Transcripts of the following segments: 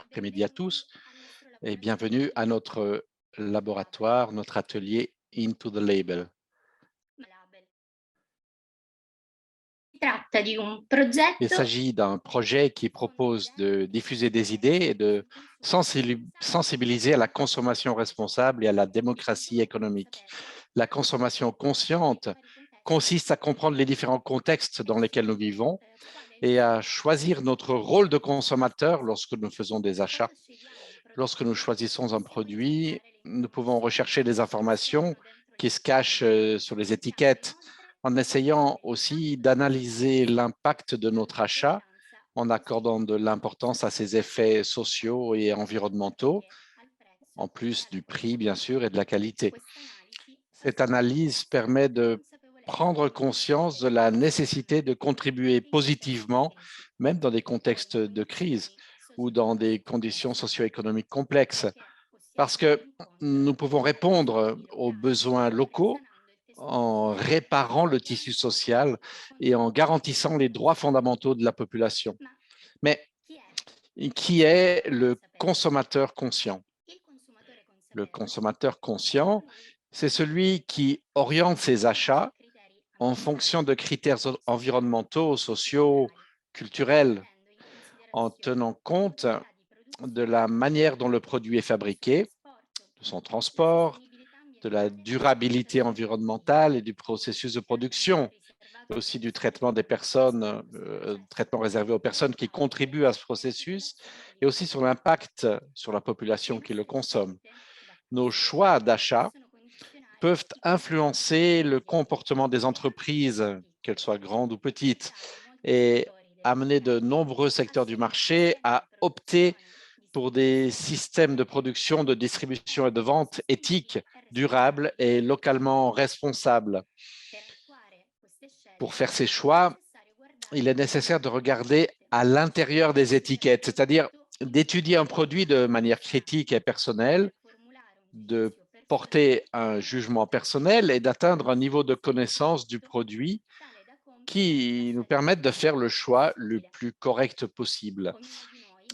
après-midi à tous et bienvenue à notre laboratoire, notre atelier Into the Label. Tratta di un Il progetto s'agit d'un projet qui propose de diffuser des idées et de sensibiliser à la consommation responsable et à la démocratie économique. La consommation consciente consiste à comprendre les différents contextes dans lesquels nous vivons et à choisir notre rôle de consommateur lorsque nous faisons des achats. Lorsque nous choisissons un produit, nous pouvons rechercher des informations qui se cachent sur les étiquettes en essayant aussi d'analyser l'impact de notre achat en accordant de l'importance à ses effets sociaux et environnementaux, en plus du prix, bien sûr, et de la qualité. Cette analyse permet de prendre conscience de la nécessité de contribuer positivement, même dans des contextes de crise ou dans des conditions socio-économiques complexes, parce que nous pouvons répondre aux besoins locaux en réparant le tissu social et en garantissant les droits fondamentaux de la population. Mais qui est le consommateur conscient? Le consommateur conscient, c'est celui qui oriente ses achats en fonction de critères environnementaux, sociaux, culturels, en tenant compte de la manière dont le produit est fabriqué, de son transport, de la durabilité environnementale et du processus de production, aussi du traitement des personnes, traitement réservé aux personnes qui contribuent à ce processus, et aussi sur l'impact sur la population qui le consomme. Nos choix d'achat peuvent influencer le comportement des entreprises, qu'elles soient grandes ou petites, et amener de nombreux secteurs du marché à opter pour des systèmes de production, de distribution et de vente éthiques, durables et localement responsables. Pour faire ces choix, il est nécessaire de regarder à l'intérieur des étiquettes, c'est-à-dire d'étudier un produit de manière critique et personnelle, de porter un jugement personnel et d'atteindre un niveau de connaissance du produit qui nous permette de faire le choix le plus correct possible.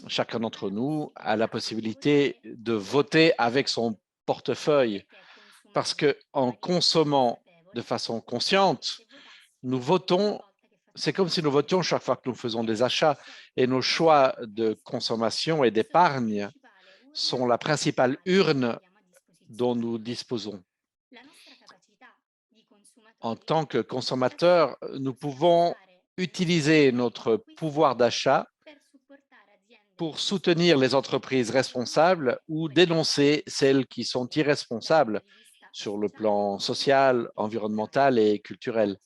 Chacun d'entre nous a la possibilité de voter avec son portefeuille parce qu'en consommant de façon consciente, nous votons, c'est comme si nous votions chaque fois que nous faisons des achats et nos choix de consommation et d'épargne sont la principale urne dont nous disposons. En tant que consommateurs, nous pouvons utiliser notre pouvoir d'achat pour soutenir les entreprises responsables ou dénoncer celles qui sont irresponsables sur le plan social, environnemental et culturel.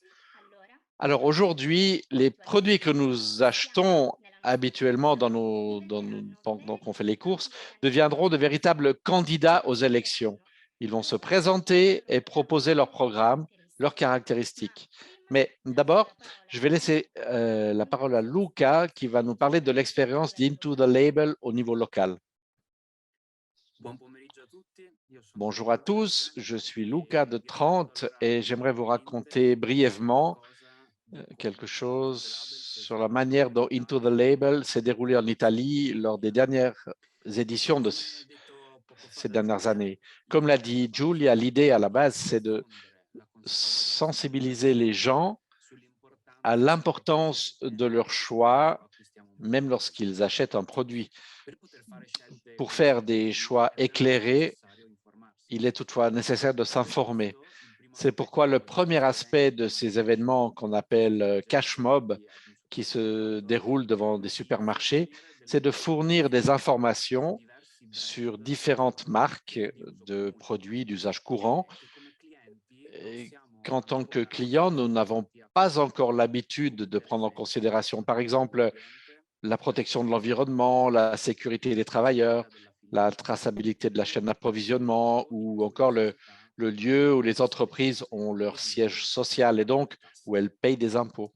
Alors aujourd'hui, les produits que nous achetons habituellement pendant qu'on fait les courses deviendront de véritables candidats aux élections. Ils vont se présenter et proposer leurs programmes, leurs caractéristiques. Mais d'abord, je vais laisser la parole à Luca qui va nous parler de l'expérience d'Into the Label au niveau local. Bonjour à tous, je suis Luca de 30 et j'aimerais vous raconter brièvement quelque chose sur la manière dont Into the Label s'est déroulé en Italie lors des dernières éditions de ces dernières années. Comme l'a dit Giulia, l'idée à la base, c'est de sensibiliser les gens à l'importance de leur choix, même lorsqu'ils achètent un produit. Pour faire des choix éclairés, il est toutefois nécessaire de s'informer. C'est pourquoi le premier aspect de ces événements qu'on appelle cash mob, qui se déroulent devant des supermarchés, c'est de fournir des informations sur différentes marques de produits d'usage courant et qu'en tant que client, nous n'avons pas encore l'habitude de prendre en considération. Par exemple, la protection de l'environnement, la sécurité des travailleurs, la traçabilité de la chaîne d'approvisionnement ou encore le lieu où les entreprises ont leur siège social et donc où elles payent des impôts.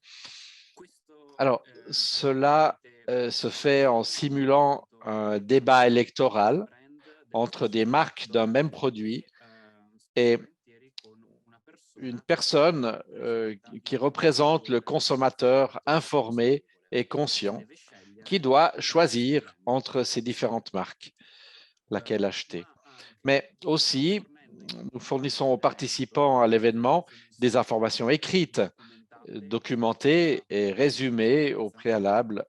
Alors, cela se fait en simulant un débat électoral entre des marques d'un même produit et une personne qui représente le consommateur informé et conscient qui doit choisir entre ces différentes marques, laquelle acheter. Mais aussi, nous fournissons aux participants à l'événement des informations écrites, documentées et résumées au préalable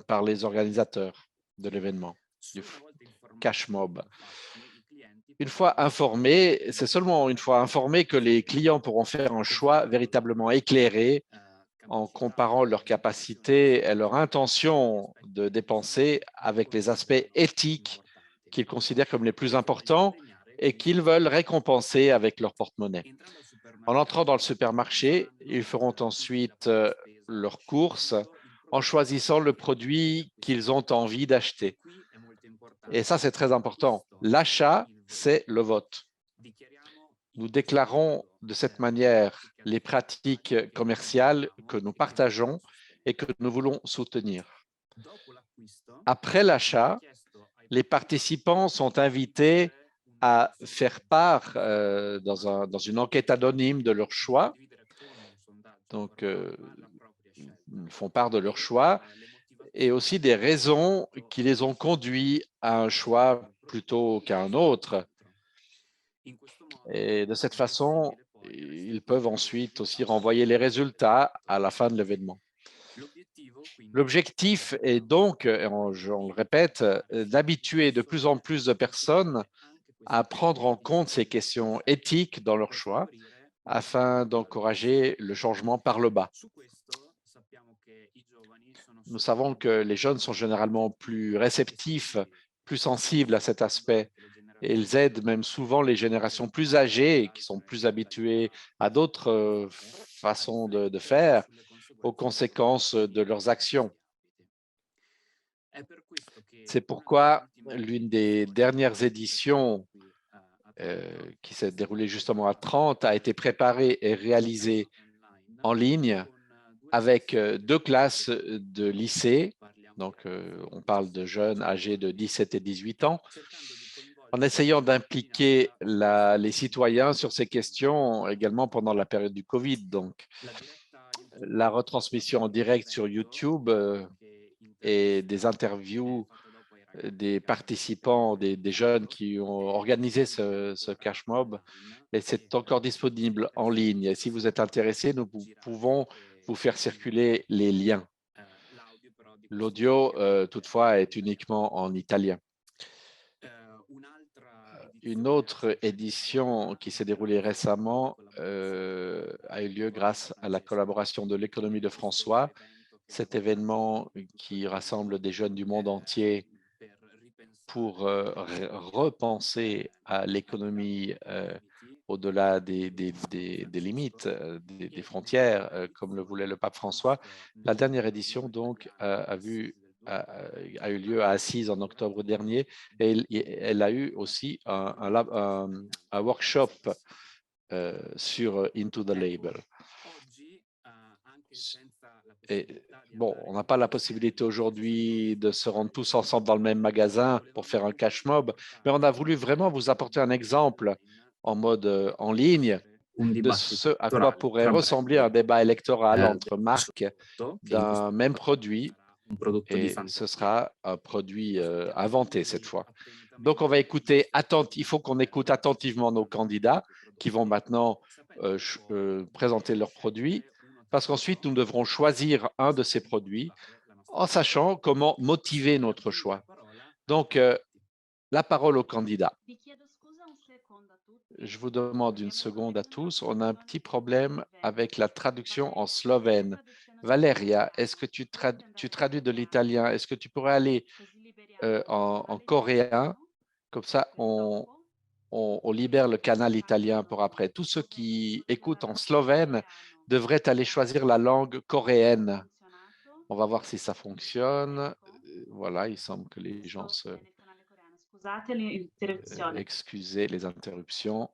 par les organisateurs de l'événement, du cash mob. Une fois informés, c'est seulement une fois informés que les clients pourront faire un choix véritablement éclairé en comparant leur capacité et leur intention de dépenser avec les aspects éthiques qu'ils considèrent comme les plus importants et qu'ils veulent récompenser avec leur porte-monnaie. En entrant dans le supermarché, ils feront ensuite leurs courses en choisissant le produit qu'ils ont envie d'acheter. Et ça, c'est très important. L'achat, c'est le vote. Nous déclarons de cette manière les pratiques commerciales que nous partageons et que nous voulons soutenir. Après l'achat, les participants sont invités à faire part dans une enquête anonyme de leur choix. Donc, ils font part de leur choix et aussi des raisons qui les ont conduits à un choix plutôt qu'à un autre. Et de cette façon, ils peuvent ensuite aussi renvoyer les résultats à la fin de l'événement. L'objectif est donc, on le répète, d'habituer de plus en plus de personnes à prendre en compte ces questions éthiques dans leur choix afin d'encourager le changement par le bas. Nous savons que les jeunes sont généralement plus réceptifs, plus sensibles à cet aspect. Et ils aident même souvent les générations plus âgées qui sont plus habituées à d'autres façons de faire aux conséquences de leurs actions. C'est pourquoi l'une des dernières éditions qui s'est déroulée justement à 30 a été préparée et réalisée en ligne avec 2 classes de lycée. Donc, on parle de jeunes âgés de 17 et 18 ans, en essayant d'impliquer les citoyens sur ces questions également pendant la période du Covid. Donc, la retransmission en direct sur YouTube et des interviews des participants, des jeunes qui ont organisé ce cash mob, et c'est encore disponible en ligne. Et si vous êtes intéressé, nous pouvons vous faire circuler les liens. L'audio, toutefois, est uniquement en italien. Une autre édition qui s'est déroulée récemment a eu lieu grâce à la collaboration de l'économie de François. Cet événement qui rassemble des jeunes du monde entier pour repenser à l'économie au-delà des limites, des frontières, comme le voulait le pape François. La dernière édition, donc, a eu lieu à Assise en octobre dernier et elle a eu aussi un workshop sur Into the Label. Et bon, on n'a pas la possibilité aujourd'hui de se rendre tous ensemble dans le même magasin pour faire un cash mob, mais on a voulu vraiment vous apporter un exemple en mode en ligne de ce à quoi pourrait ressembler un débat électoral entre marques d'un même produit, et ce sera un produit inventé cette fois. Donc, on va écouter il faut qu'on écoute attentivement nos candidats qui vont maintenant présenter leurs produits, parce qu'ensuite, nous devrons choisir un de ces produits en sachant comment motiver notre choix. Donc, la parole aux candidats. Je vous demande une seconde à tous. On a un petit problème avec la traduction en slovène. Valeria, est-ce que tu traduis de l'italien? Est-ce que tu pourrais aller en coréen? Comme ça, on libère le canal italien pour après. Tous ceux qui écoutent en slovène devraient aller choisir la langue coréenne. On va voir si ça fonctionne. Voilà, il semble que les gens se... excusez les interruptions.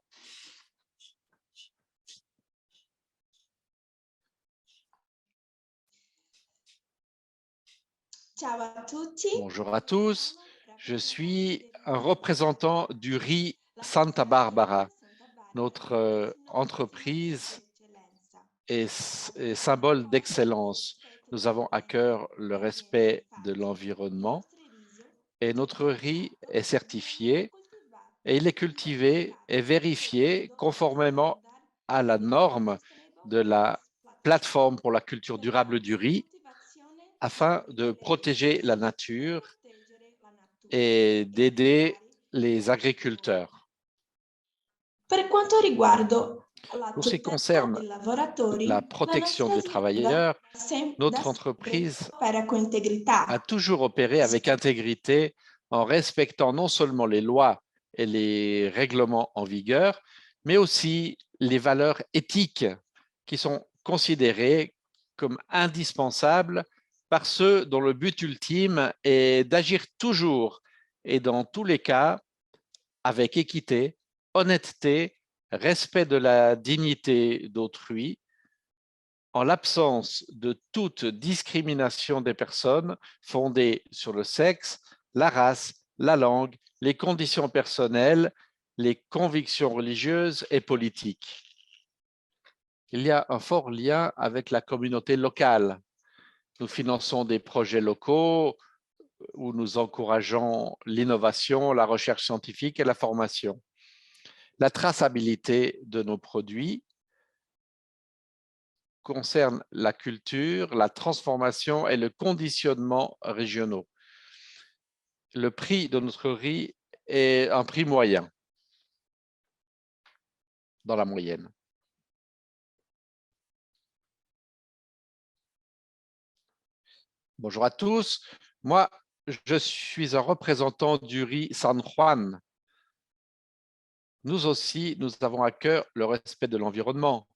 Bonjour à tous. Je suis un représentant du riz Santa Barbara. Notre entreprise est symbole d'excellence. Nous avons à cœur le respect de l'environnement et notre riz est certifié et il est cultivé et vérifié conformément à la norme de la plateforme pour la culture durable du riz afin de protéger la nature et d'aider les agriculteurs. Per quanto riguarda la Pour ce qui tutela concerne dei la lavoratori, la protection nostra des azienda travailleurs, da notre sempre entreprise opera con integrità. a toujours opéré avec intégrité en respectant non seulement les lois et les règlements en vigueur, mais aussi les valeurs éthiques qui sont considérées comme indispensables par ceux dont le but ultime est d'agir toujours et dans tous les cas avec équité, honnêteté, respect de la dignité d'autrui, en l'absence de toute discrimination des personnes fondée sur le sexe, la race, la langue, les conditions personnelles, les convictions religieuses et politiques. Il y a un fort lien avec la communauté locale. Nous finançons des projets locaux où nous encourageons l'innovation, la recherche scientifique et la formation. La traçabilité de nos produits concerne la culture, la transformation et le conditionnement régionaux. Le prix de notre riz est un prix moyen dans la moyenne. Bonjour à tous. Moi, je suis un représentant du riz San Juan. Nous aussi, nous avons à cœur le respect de l'environnement.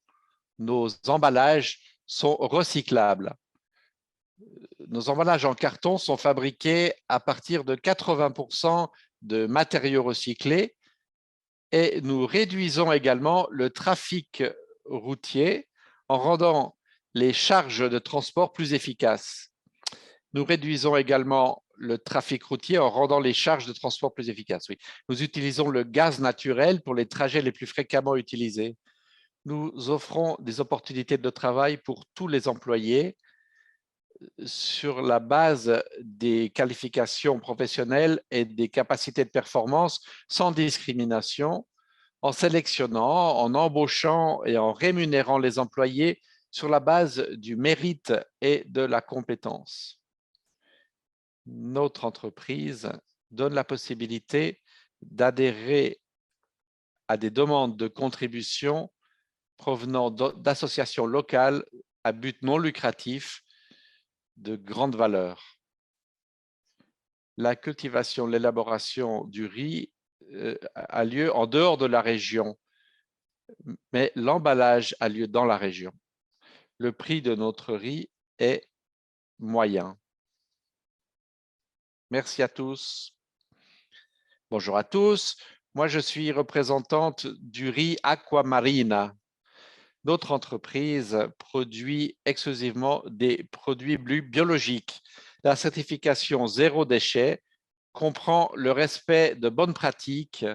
Nos emballages sont recyclables. Nos emballages en carton sont fabriqués à partir de 80% de matériaux recyclés et nous réduisons également le trafic routier en rendant les charges de transport plus efficaces. Nous réduisons également le trafic routier en rendant les charges de transport plus efficaces. Oui. Nous utilisons le gaz naturel pour les trajets les plus fréquemment utilisés. Nous offrons des opportunités de travail pour tous les employés sur la base des qualifications professionnelles et des capacités de performance sans discrimination, en sélectionnant, en embauchant et en rémunérant les employés sur la base du mérite et de la compétence. Notre entreprise donne la possibilité d'adhérer à des demandes de contribution provenant d'associations locales à but non lucratif de grande valeur. La cultivation, l'élaboration du riz a lieu en dehors de la région, mais l'emballage a lieu dans la région. Le prix de notre riz est moyen. Merci à tous. Bonjour à tous. Moi, je suis représentante du riz Aquamarina. Notre entreprise produit exclusivement des produits biologiques. La certification zéro déchet comprend le respect de bonnes pratiques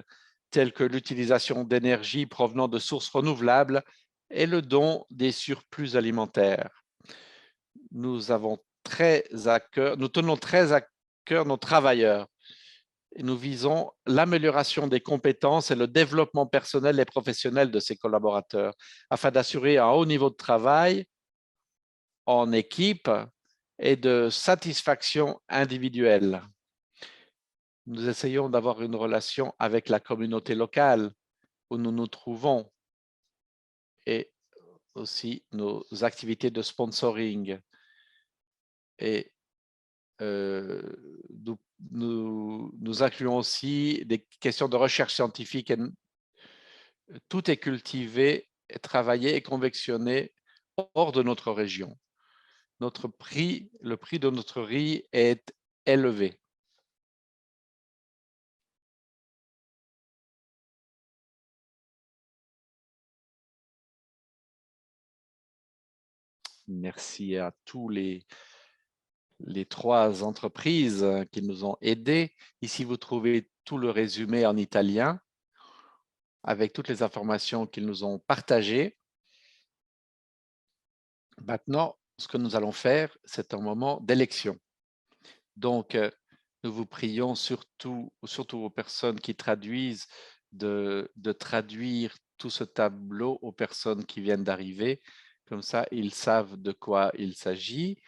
telles que l'utilisation d'énergie provenant de sources renouvelables et le don des surplus alimentaires. Nous tenons très à cœur nos travailleurs et nous visons l'amélioration des compétences et le développement personnel et professionnel de ces collaborateurs afin d'assurer un haut niveau de travail en équipe et de satisfaction individuelle. Nous essayons d'avoir une relation avec la communauté locale où nous nous trouvons et aussi nos activités de sponsoring. Et nous incluons aussi des questions de recherche scientifique. Et tout est cultivé, travaillé et convectionné hors de notre région. Le prix de notre riz est élevé. Merci à tous les trois entreprises qui nous ont aidés. Ici, vous trouvez tout le résumé en italien avec toutes les informations qu'ils nous ont partagées. Maintenant, ce que nous allons faire, c'est un moment d'élection. Donc, nous vous prions surtout aux personnes qui traduisent de traduire tout ce tableau aux personnes qui viennent d'arriver. Comme ça, ils savent de quoi il s'agit.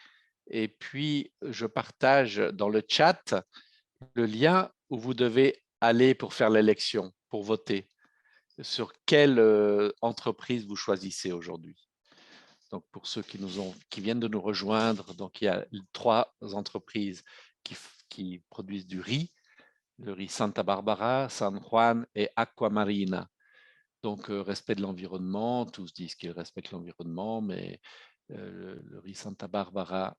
Et puis, je partage dans le chat le lien où vous devez aller pour faire l'élection, pour voter. Sur quelle entreprise vous choisissez aujourd'hui. Donc, pour ceux qui viennent de nous rejoindre, donc il y a 3 entreprises qui produisent du riz, le riz Santa Barbara, San Juan et Aquamarina. Donc, respect de l'environnement, tous disent qu'ils respectent l'environnement, mais le riz Santa Barbara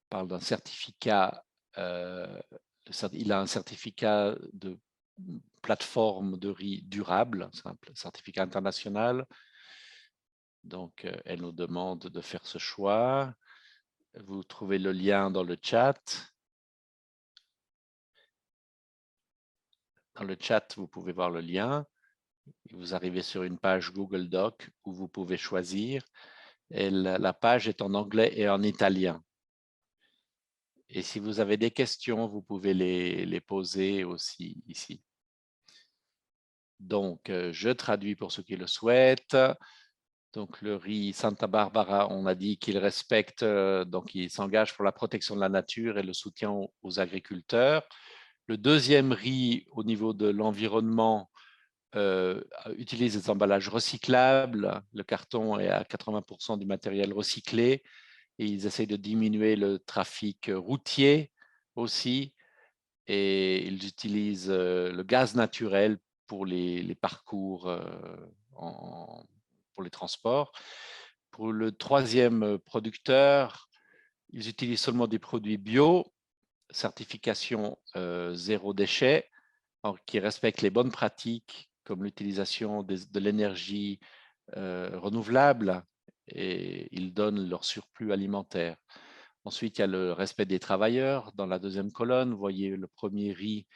parle d'un certificat, il a un certificat de plateforme de riz durable, c'est un certificat international. Donc, elle nous demande de faire ce choix. Vous trouvez le lien dans le chat. Dans le chat, vous pouvez voir le lien. Vous arrivez sur une page Google Doc où vous pouvez choisir. Et la page est en anglais et en italien. Et si vous avez des questions, vous pouvez les poser aussi ici. Donc, je traduis pour ceux qui le souhaitent. Donc, le riz Santa Barbara, on a dit qu'il respecte, donc il s'engage pour la protection de la nature et le soutien aux agriculteurs. Le deuxième riz, au niveau de l'environnement, utilise des emballages recyclables. Le carton est à 80% du matériel recyclé. Et ils essayent de diminuer le trafic routier aussi. Et ils utilisent le gaz naturel pour les parcours pour les transports. Pour le troisième producteur, ils utilisent seulement des produits bio, certification zéro déchet, qui respectent les bonnes pratiques comme l'utilisation de l'énergie renouvelable et ils donnent leur surplus alimentaire. Ensuite, il y a le respect des travailleurs. Dans la deuxième colonne, vous voyez le premier riz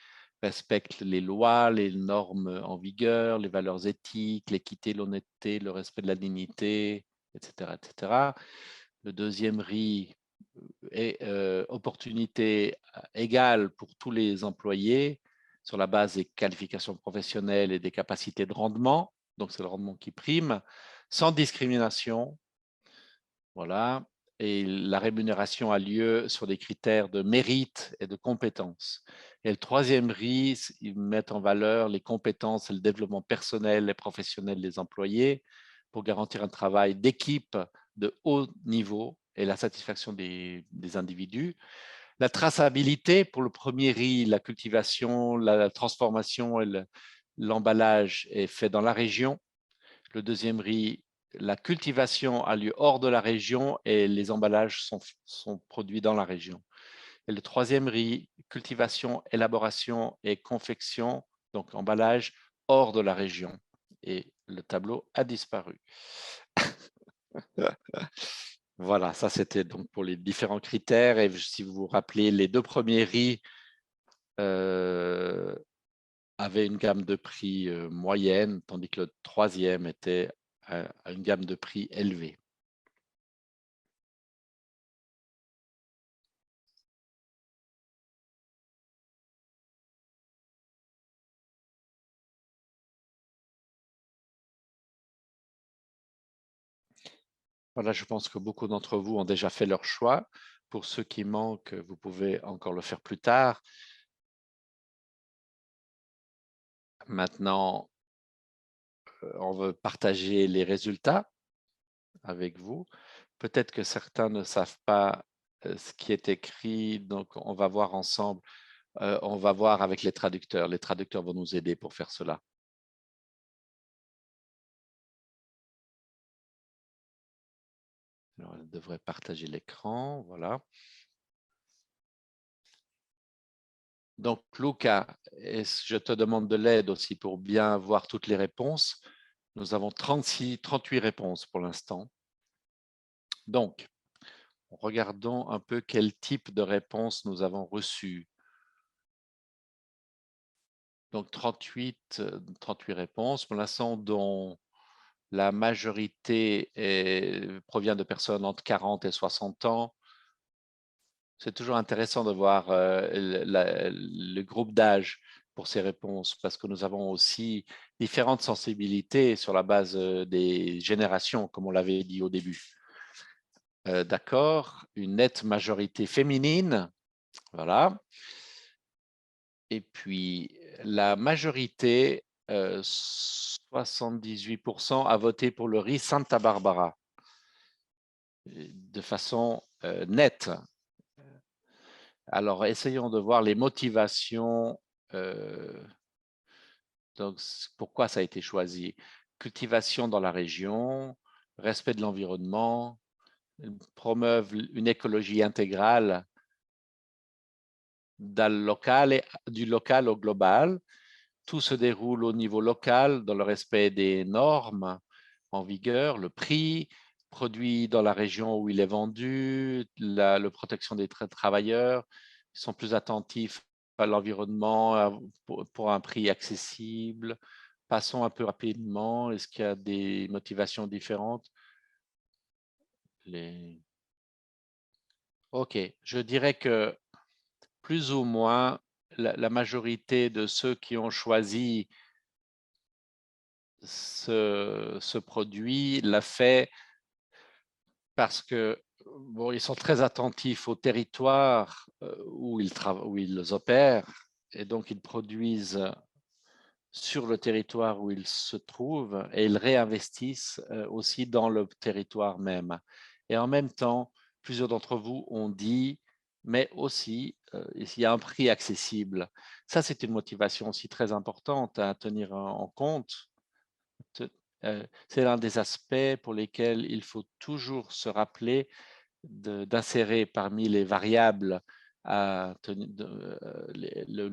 respecte les lois, les normes en vigueur, les valeurs éthiques, l'équité, l'honnêteté, le respect de la dignité, etc. etc. Le deuxième riz est opportunité égale pour tous les employés sur la base des qualifications professionnelles et des capacités de rendement. Donc, c'est le rendement qui prime, sans discrimination. Voilà. Et la rémunération a lieu sur des critères de mérite et de compétences. Et le troisième risque, ils mettent en valeur les compétences et le développement personnel et professionnel des employés pour garantir un travail d'équipe de haut niveau et la satisfaction des individus. La traçabilité, pour le premier riz, la cultivation, la transformation et l'emballage est fait dans la région. Le deuxième riz, la cultivation a lieu hors de la région et les emballages sont produits dans la région. Et le troisième riz, cultivation, élaboration et confection, donc emballage hors de la région. Et le tableau a disparu. Voilà, ça c'était donc pour les différents critères. Et si vous vous rappelez, les 2 premiers riz avaient une gamme de prix moyenne, tandis que le troisième était à une gamme de prix élevée. Voilà, je pense que beaucoup d'entre vous ont déjà fait leur choix. Pour ceux qui manquent, vous pouvez encore le faire plus tard. Maintenant, on veut partager les résultats avec vous. Peut-être que certains ne savent pas ce qui est écrit, donc on va voir ensemble. On va voir avec les traducteurs. Les traducteurs vont nous aider pour faire cela. Alors, elle devrait partager l'écran, voilà. Donc, Luca, je te demande de l'aide aussi pour bien voir toutes les réponses. Nous avons 38 réponses pour l'instant. Donc, regardons un peu quel type de réponse nous avons reçu. Donc, 38 réponses pour l'instant, dont La majorité provient de personnes entre 40 et 60 ans. C'est toujours intéressant de voir le groupe d'âge pour ces réponses parce que nous avons aussi différentes sensibilités sur la base des générations, comme on l'avait dit au début. D'accord, une nette majorité féminine, voilà. Et puis, la majorité, 78% a voté pour le riz Santa Barbara de façon nette. Alors, essayons de voir les motivations. Donc, pourquoi ça a été choisi? Cultivation dans la région, respect de l'environnement, promeuvent une écologie intégrale du local au global. Tout se déroule au niveau local dans le respect des normes en vigueur, le prix, produit dans la région où il est vendu, la protection des travailleurs. Ils sont plus attentifs à l'environnement pour un prix accessible. Passons un peu rapidement. Est-ce qu'il y a des motivations différentes? OK, je dirais que plus ou moins la majorité de ceux qui ont choisi ce produit l'a fait parce que bon, ils sont très attentifs au territoire où ils opèrent et donc ils produisent sur le territoire où ils se trouvent et ils réinvestissent aussi dans le territoire même. Et en même temps, plusieurs d'entre vous ont dit, mais aussi, il y a un prix accessible. Ça, c'est une motivation aussi très importante à tenir en compte. C'est l'un des aspects pour lesquels il faut toujours se rappeler d'insérer parmi les variables le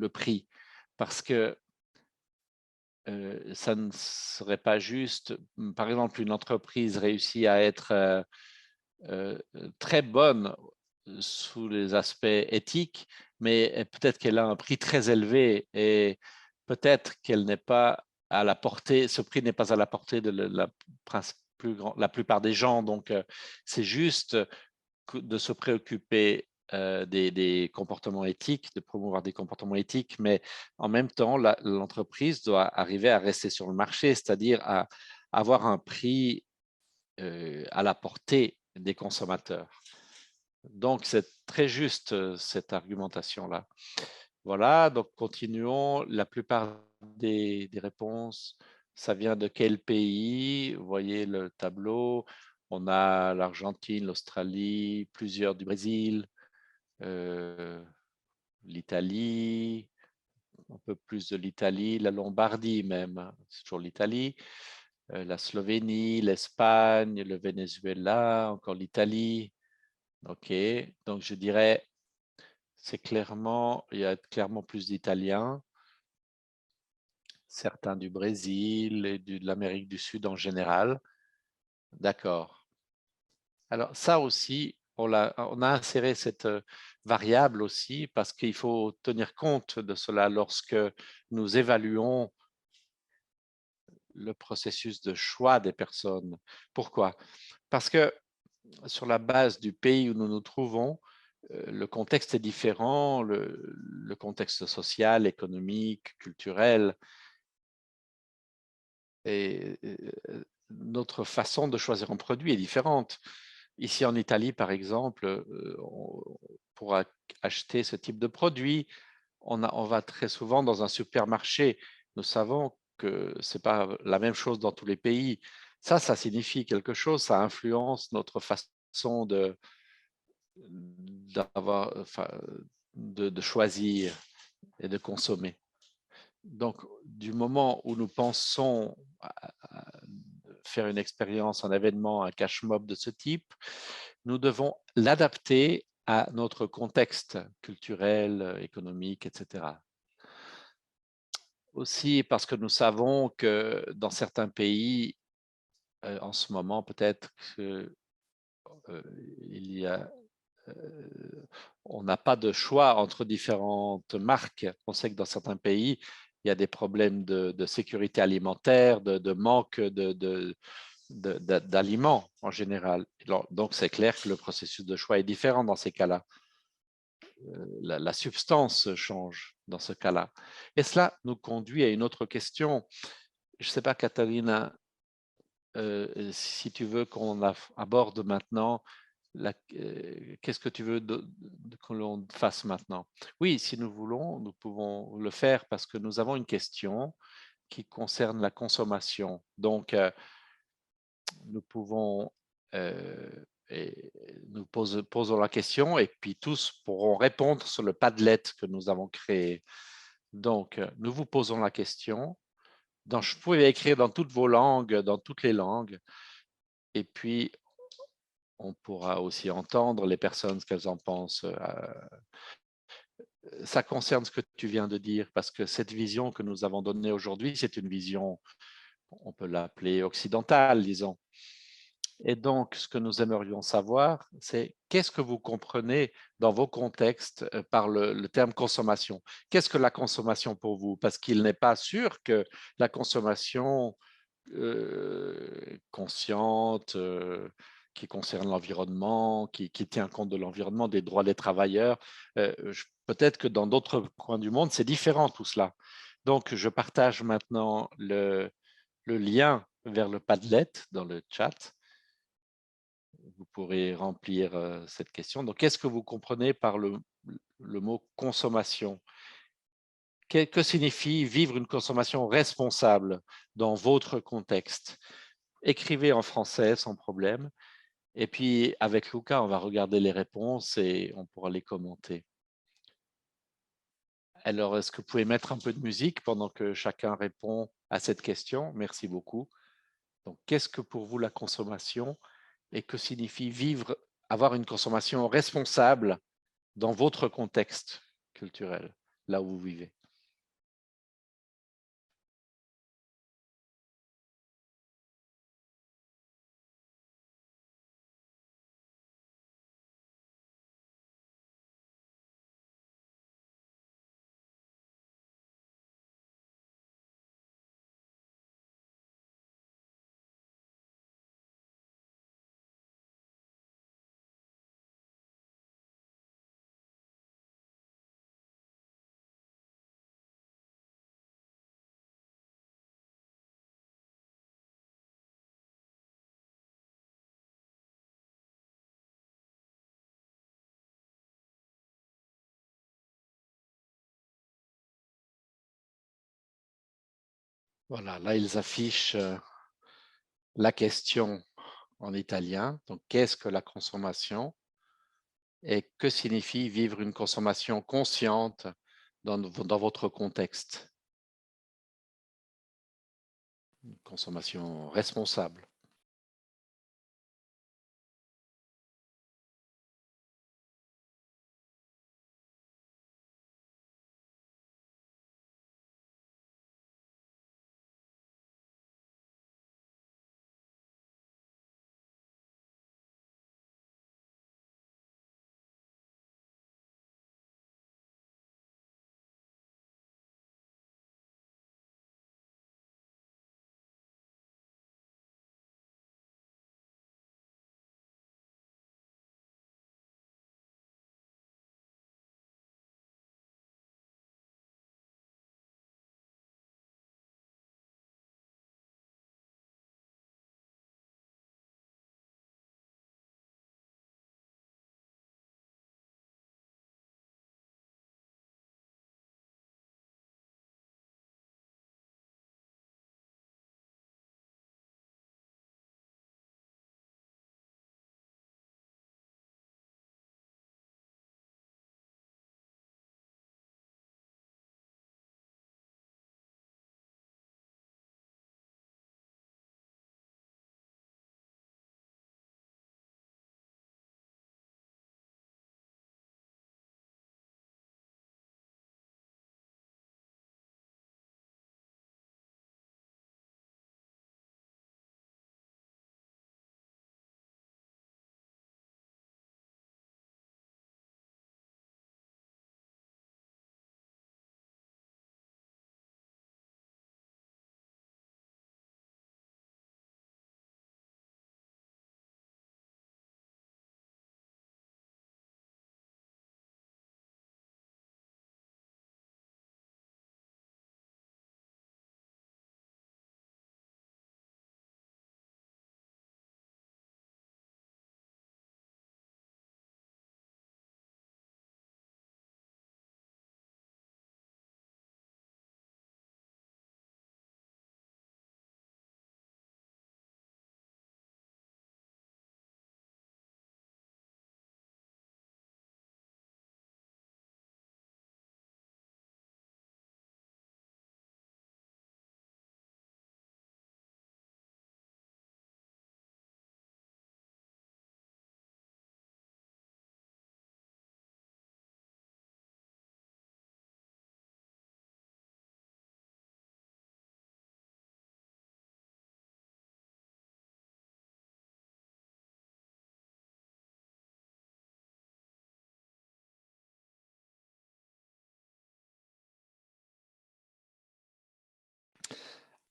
prix. Parce que ça ne serait pas juste. Par exemple, une entreprise réussit à être très bonne sous les aspects éthiques, mais peut-être qu'elle a un prix très élevé et peut-être qu'elle n'est pas à la portée, ce prix n'est pas à la portée de la plupart des gens. Donc, c'est juste de se préoccuper des comportements éthiques, de promouvoir des comportements éthiques, mais en même temps, l'entreprise doit arriver à rester sur le marché, c'est-à-dire à avoir un prix à la portée des consommateurs. Donc, c'est très juste cette argumentation-là. Voilà, donc continuons. La plupart des réponses, ça vient de quel pays? Vous voyez le tableau. On a l'Argentine, l'Australie, plusieurs du Brésil, l'Italie, un peu plus de l'Italie, la Lombardie même, hein, c'est toujours l'Italie, la Slovénie, l'Espagne, le Venezuela, encore l'Italie. OK, donc je dirais, il y a clairement plus d'Italiens, certains du Brésil et de l'Amérique du Sud en général. D'accord. Alors ça aussi, on a inséré cette variable aussi parce qu'il faut tenir compte de cela lorsque nous évaluons le processus de choix des personnes. Pourquoi? Parce que sur la base du pays où nous nous trouvons, le contexte est différent, le contexte social, économique, culturel, et notre façon de choisir un produit est différente. Ici en Italie, par exemple, pour acheter ce type de produit, on va très souvent dans un supermarché. Nous savons que ce n'est pas la même chose dans tous les pays. Ça signifie quelque chose, ça influence notre façon enfin, de choisir et de consommer. Donc, du moment où nous pensons à faire une expérience, un événement, un cash mob de ce type, nous devons l'adapter à notre contexte culturel, économique, etc. Aussi parce que nous savons que dans certains pays, en ce moment, peut-être que il y a on n'a pas de choix entre différentes marques. On sait que dans certains pays, il y a des problèmes de sécurité alimentaire, de manque d'aliments en général. Donc, c'est clair que le processus de choix est différent dans ces cas-là. La substance change dans ce cas-là. Et cela nous conduit à une autre question. Je ne sais pas, Katharina, si tu veux qu'on aborde maintenant, qu'est-ce que tu veux que l'on fasse maintenant? Oui, si nous voulons, nous pouvons le faire parce que nous avons une question qui concerne la consommation. Donc, nous pouvons, nous posons la question et puis tous pourront répondre sur le Padlet que nous avons créé. Donc, nous vous posons la question. Donc, vous pouvez écrire dans toutes vos langues, dans toutes les langues. Et puis, on pourra aussi entendre les personnes, ce qu'elles en pensent. Ça concerne ce que tu viens de dire, parce que cette vision que nous avons donnée aujourd'hui, c'est une vision, on peut l'appeler occidentale, disons. Et donc, ce que nous aimerions savoir, c'est qu'est-ce que vous comprenez dans vos contextes par le terme consommation? Qu'est-ce que la consommation pour vous? Parce qu'il n'est pas sûr que la consommation consciente, qui concerne l'environnement, qui tient compte de l'environnement, des droits des travailleurs, peut-être que dans d'autres coins du monde, c'est différent tout cela. Donc, je partage maintenant le lien vers le Padlet dans le chat. Vous pourrez remplir cette question. Donc, qu'est-ce que vous comprenez par le mot consommation? Que signifie vivre une consommation responsable dans votre contexte? Écrivez en français sans problème. Et puis, avec Luca, on va regarder les réponses et on pourra les commenter. Alors, est-ce que vous pouvez mettre un peu de musique pendant que chacun répond à cette question? Merci beaucoup. Donc, qu'est-ce que pour vous la consommation et que signifie vivre, avoir une consommation responsable dans votre contexte culturel, là où vous vivez? Voilà, là, ils affichent la question en italien. Donc, qu'est-ce que la consommation et que signifie vivre une consommation consciente dans votre contexte? Une consommation responsable.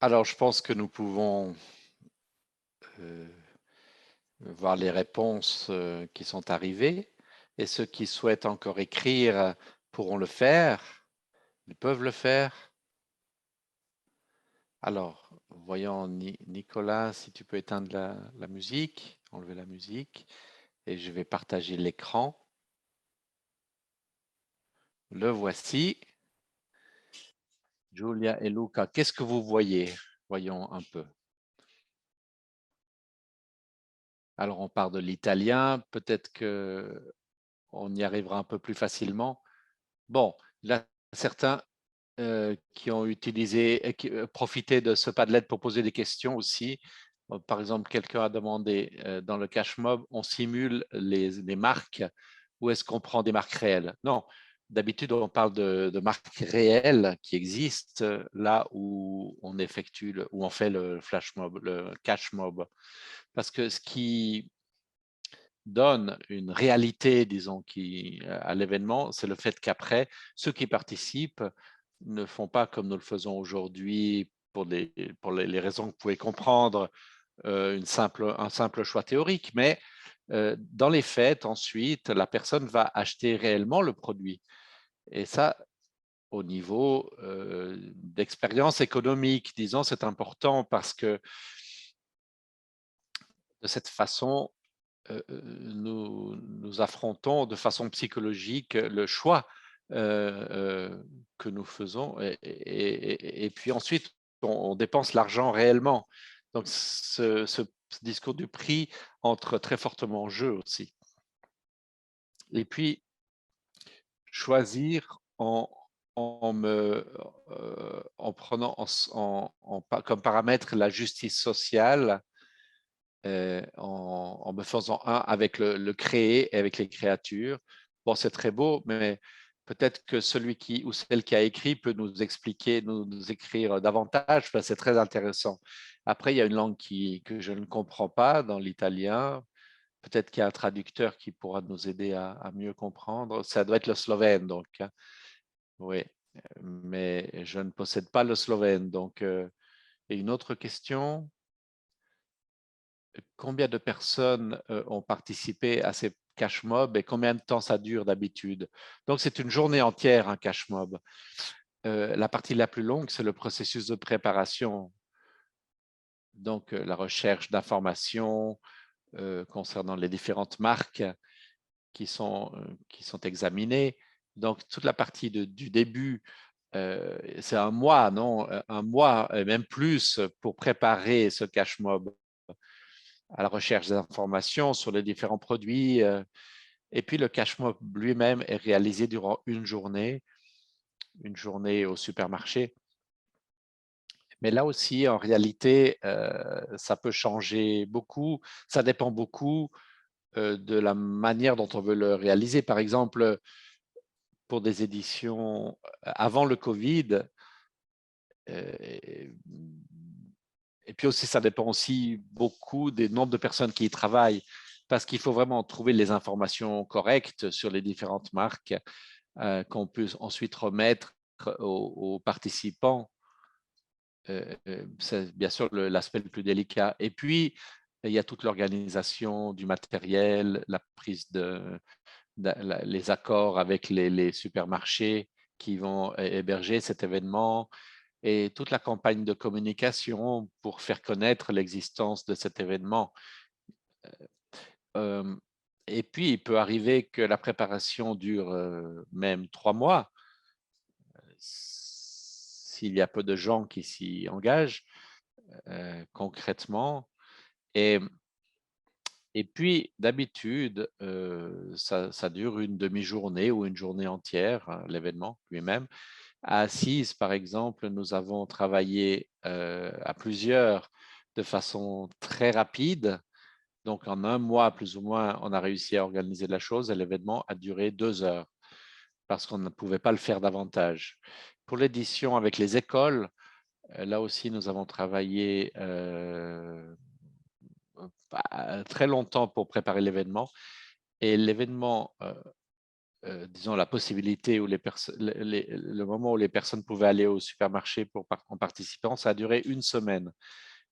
Alors, je pense que nous pouvons euh, voir les réponses qui sont arrivées. Et ceux qui souhaitent encore écrire pourront le faire. Ils peuvent le faire. Alors, voyons, Nicolas, si tu peux éteindre la musique, enlever la musique. Et je vais partager l'écran. Le voici. Julia et Luca, qu'est-ce que vous voyez? Voyons un peu. Alors, on part de l'italien. Peut-être que on y arrivera un peu plus facilement. Bon, là, certains qui ont utilisé, profité de ce Padlet pour poser des questions aussi. Par exemple, quelqu'un a demandé dans le cache mob, on simule les marques ou est-ce qu'on prend des marques réelles? Non, d'habitude, on parle de marques réelles qui existent là où on effectue, où on fait le flash mob, le cache mob. Parce que ce qui donne une réalité, disons, à l'événement, c'est le fait qu'après, ceux qui participent ne font pas comme nous le faisons aujourd'hui pour les raisons que vous pouvez comprendre, un simple choix théorique, mais dans les faits, ensuite, la personne va acheter réellement le produit. Et ça, au niveau d'expérience économique, disons, c'est important parce que de cette façon, nous affrontons de façon psychologique le choix que nous faisons et puis ensuite on dépense l'argent réellement. Donc ce discours du prix entre très fortement en jeu aussi. Et puis choisir en prenant comme paramètre la justice sociale en me faisant un avec le créé et avec les créatures. Bon, c'est très beau, mais peut-être que celui qui ou celle qui a écrit peut nous expliquer, nous écrire davantage, parce que c'est très intéressant. Après, il y a une langue que je ne comprends pas dans l'italien. Peut-être qu'il y a un traducteur qui pourra nous aider à mieux comprendre. Ça doit être le slovène, donc. Hein. Oui, mais je ne possède pas le slovène. Donc, et une autre question? Combien de personnes ont participé à ces cash mobs et combien de temps ça dure d'habitude? Donc, c'est une journée entière, un cash mob. La partie la plus longue, c'est le processus de préparation. Donc, la recherche d'informations concernant les différentes marques qui sont examinées. Donc, toute la partie du début, c'est un mois, non? Un mois et même plus pour préparer ce cash mob à la recherche d'informations sur les différents produits. Et puis, le cash mob lui-même est réalisé durant une journée au supermarché. Mais là aussi, en réalité, ça peut changer beaucoup. Ça dépend beaucoup de la manière dont on veut le réaliser. Par exemple, pour des éditions avant le Covid, et puis aussi, ça dépend aussi beaucoup des nombres de personnes qui y travaillent, parce qu'il faut vraiment trouver les informations correctes sur les différentes marques qu'on peut ensuite remettre aux participants. C'est bien sûr l'aspect le plus délicat. Et puis, il y a toute l'organisation du matériel, la prise les accords avec les supermarchés qui vont héberger cet événement et toute la campagne de communication pour faire connaître l'existence de cet événement. Euh, et puis, il peut arriver que la préparation dure même 3 mois s'il y a peu de gens qui s'y engagent concrètement. Et, et puis, d'habitude, ça dure une demi-journée ou une journée entière, hein, l'événement lui-même. À Assise, par exemple, nous avons travaillé à plusieurs de façon très rapide. Donc, en un mois, plus ou moins, on a réussi à organiser la chose et l'événement a duré 2 heures parce qu'on ne pouvait pas le faire davantage. Pour l'édition avec les écoles, là aussi, nous avons travaillé très longtemps pour préparer l'événement. Et l'événement disons, la possibilité où le moment où les personnes pouvaient aller au supermarché en participant, ça a duré une semaine.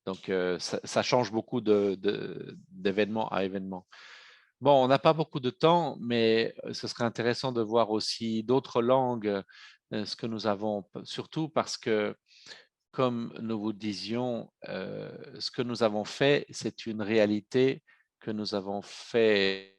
Donc, ça change beaucoup d'événement à événement. Bon, on n'a pas beaucoup de temps, mais ce serait intéressant de voir aussi d'autres langues, ce que nous avons, surtout parce que, comme nous vous disions, ce que nous avons fait, c'est une réalité que nous avons fait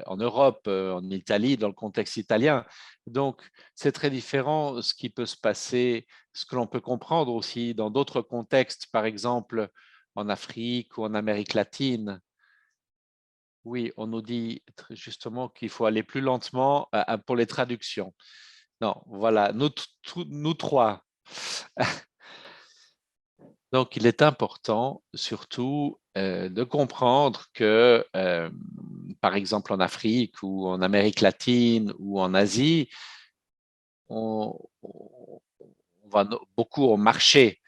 en Europe, en Italie, dans le contexte italien. Donc, c'est très différent ce qui peut se passer, ce que l'on peut comprendre aussi dans d'autres contextes, par exemple en Afrique ou en Amérique latine. Oui, on nous dit justement qu'il faut aller plus lentement pour les traductions. Non, voilà, nous trois. Donc, il est important surtout de comprendre que, par exemple, en Afrique ou en Amérique latine ou en Asie, on va beaucoup au marché.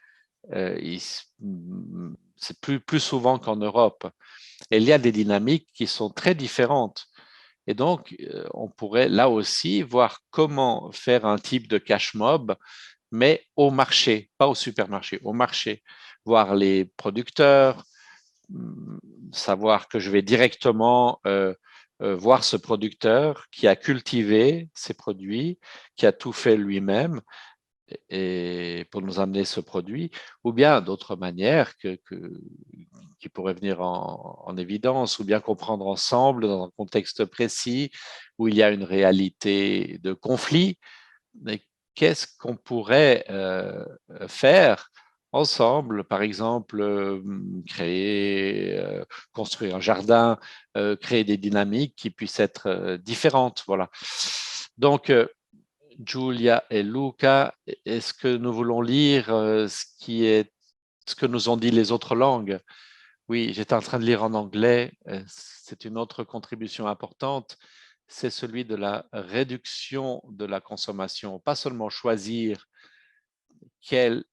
C'est plus souvent qu'en Europe. Et il y a des dynamiques qui sont très différentes. Et donc, on pourrait là aussi voir comment faire un type de cash mob, mais au marché, pas au supermarché, au marché. Voir les producteurs, savoir que je vais directement voir ce producteur qui a cultivé ses produits, qui a tout fait lui-même et pour nous amener ce produit, ou bien d'autres manières qui pourraient venir en évidence, ou bien comprendre ensemble dans un contexte précis où il y a une réalité de conflit. Mais qu'est-ce qu'on pourrait faire ensemble, par exemple, construire un jardin, créer des dynamiques qui puissent être différentes. Voilà. Donc, Giulia et Luca, est-ce que nous voulons lire ce que nous ont dit les autres langues? Oui, j'étais en train de lire en anglais. C'est une autre contribution importante. C'est celui de la réduction de la consommation. Pas seulement choisir quel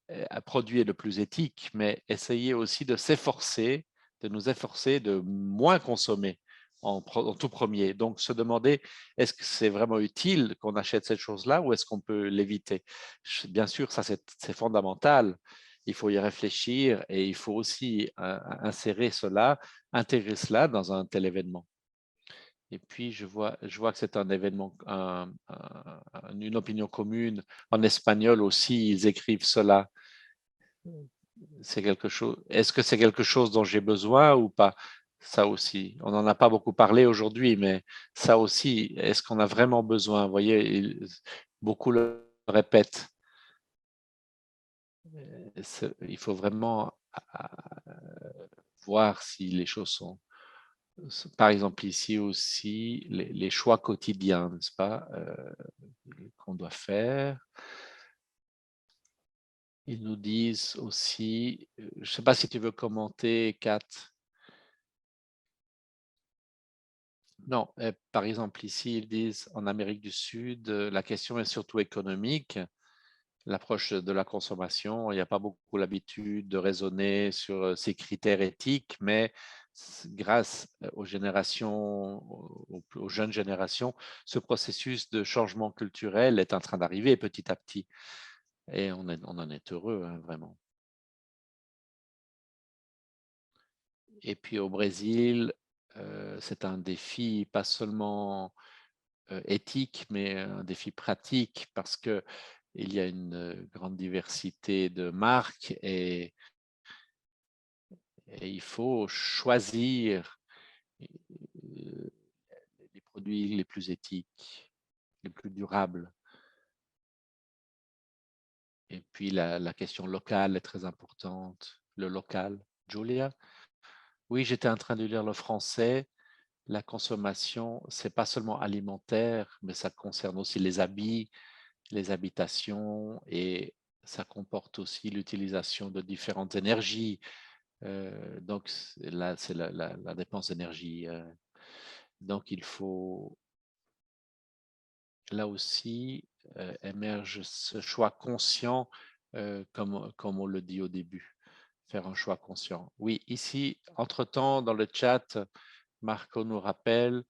produit est le plus éthique, mais essayer aussi de nous efforcer de moins consommer en tout premier. Donc, se demander, est-ce que c'est vraiment utile qu'on achète cette chose-là ou est-ce qu'on peut l'éviter? Bien sûr, ça, c'est fondamental. Il faut y réfléchir et il faut aussi intégrer cela dans un tel événement. Et puis, je vois que c'est un événement, une opinion commune. En espagnol aussi, ils écrivent cela. C'est quelque chose. Est-ce que c'est quelque chose dont j'ai besoin ou pas? Ça aussi. On n'en a pas beaucoup parlé aujourd'hui, mais ça aussi, est-ce qu'on a vraiment besoin? Vous voyez, beaucoup le répètent. Il faut vraiment voir si les choses sont. Par exemple, ici aussi, les choix quotidiens, n'est-ce pas, qu'on doit faire. Ils nous disent aussi, je ne sais pas si tu veux commenter, Kat. Non, par exemple, ici, ils disent en Amérique du Sud, la question est surtout économique, l'approche de la consommation. Il n'y a pas beaucoup l'habitude de raisonner sur ces critères éthiques, mais grâce aux générations, aux jeunes générations, ce processus de changement culturel est en train d'arriver petit à petit. Et on en est heureux, hein, vraiment. Et puis au Brésil, c'est un défi pas seulement éthique, mais un défi pratique parce que il y a une grande diversité de marques et il faut choisir les produits les plus éthiques, les plus durables. Et puis la question locale est très importante. Le local. Julia? Oui, j'étais en train de lire le français. La consommation, c'est pas seulement alimentaire, mais ça concerne aussi les habits, les habitations et ça comporte aussi l'utilisation de différentes énergies. Donc là, c'est la dépense d'énergie. Donc il faut, là aussi, émerge ce choix conscient, comme on le dit au début, faire un choix conscient. Oui, ici, entre-temps, dans le chat, Marco nous rappelle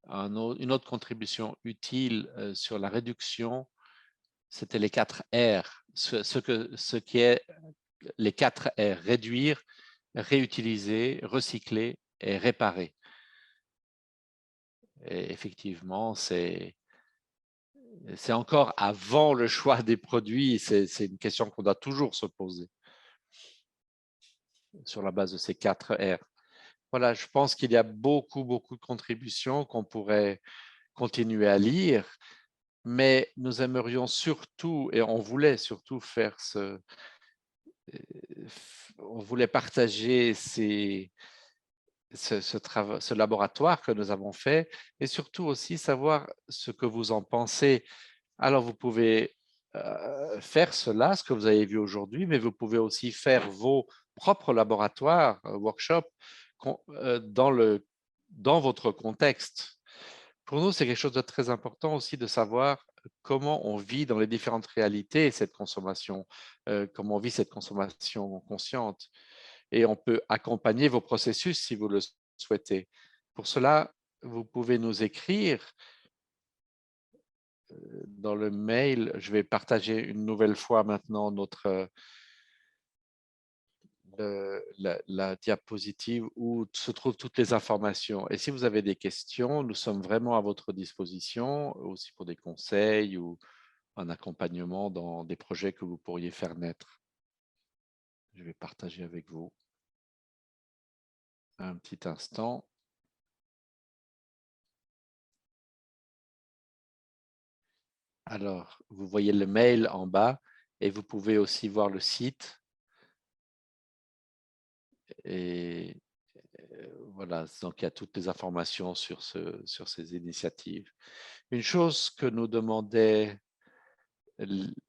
Une autre contribution utile sur la réduction, c'était les 4 R. Ce qui est les 4 R, réduire, réutiliser, recycler et réparer. Et effectivement, c'est encore avant le choix des produits, c'est une question qu'on doit toujours se poser sur la base de ces 4 R. Voilà, je pense qu'il y a beaucoup de contributions qu'on pourrait continuer à lire, mais nous aimerions surtout, et on voulait surtout faire on voulait partager ce laboratoire que nous avons fait et surtout aussi savoir ce que vous en pensez. Alors, vous pouvez faire cela, ce que vous avez vu aujourd'hui, mais vous pouvez aussi faire vos propres laboratoires, workshops, dans votre contexte. Pour nous, c'est quelque chose de très important aussi de savoir comment on vit dans les différentes réalités cette consommation, comment on vit cette consommation consciente. Et on peut accompagner vos processus si vous le souhaitez. Pour cela, vous pouvez nous écrire dans le mail. Je vais partager une nouvelle fois maintenant la diapositive où se trouvent toutes les informations. Et si vous avez des questions, nous sommes vraiment à votre disposition, aussi pour des conseils ou un accompagnement dans des projets que vous pourriez faire naître. Je vais partager avec vous un petit instant. Alors, vous voyez le mail en bas et vous pouvez aussi voir le site. Et voilà, donc il y a toutes les informations sur ces initiatives. Une chose que nous demandaient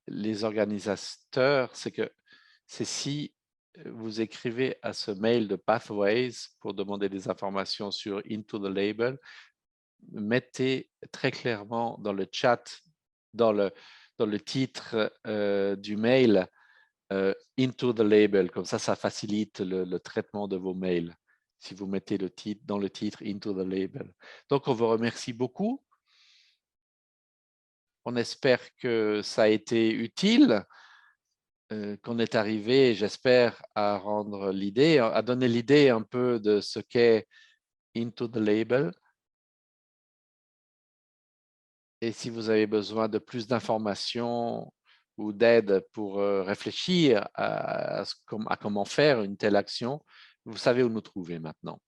les organisateurs, c'est si vous écrivez à ce mail de Pathways pour demander des informations sur Into the Label, mettez très clairement dans le chat, dans le titre du mail, Into the Label. Comme ça facilite le traitement de vos mails si vous mettez le titre dans le titre Into the Label. Donc, on vous remercie beaucoup. On espère que ça a été utile, qu'on est arrivé, j'espère, à donner l'idée un peu de ce qu'est Into the Label. Et si vous avez besoin de plus d'informations ou d'aide pour réfléchir à comment faire une telle action, vous savez où nous trouver maintenant.